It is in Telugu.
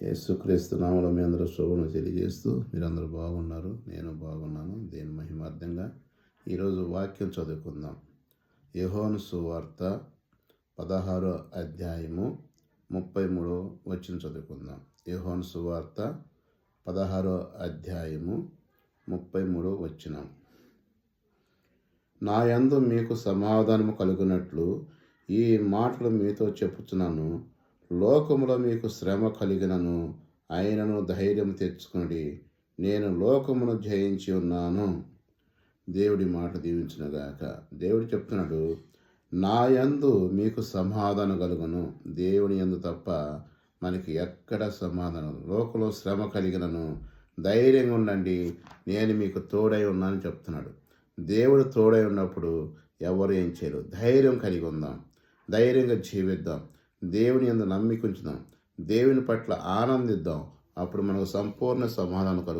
యేసుక్రీస్తు నామములో మీ అందరూ శుభములు తెలియజేస్తూ మీరందరూ బాగున్నారు, నేను బాగున్నాను. దేని మహిమార్థంగా ఈరోజు వాక్యం చదువుకుందాం. యోహాను సువార్త 16వ అధ్యాయము 33వ వచనం చదువుకుందాం. యోహాను సువార్త 16వ అధ్యాయము 33వ వచనం. నా యందు మీకు సమాధానము కలుగునట్లు ఈ మాటలు మీతో చెప్పుచున్నాను. లోకములో మీకు శ్రమ కలిగినను అయినను ధైర్యం తెచ్చుకుని, నేను లోకమును జయించి ఉన్నాను. దేవుడి మాట దీవించునుగాక. దేవుడు చెప్తున్నాడు, నా యందు మీకు సమాధానం కలుగును. దేవుని యందు తప్ప మనకి ఎక్కడ సమాధానం. లోకంలో శ్రమ కలిగినను ధైర్యంగా ఉండండి, నేను మీకు తోడై ఉన్నానని చెప్తున్నాడు. దేవుడు తోడై ఉన్నప్పుడు ఎవరు ఏం చేయరు. ధైర్యం కలిగి ఉందాం, ధైర్యంగా జీవిద్దాం, దేవుని యందు నమ్మిక ఉంచుదాం, దేవుని పట్ల ఆనందిద్దాం. అప్పుడు మనకు సంపూర్ణ సమాధానం కలుగు.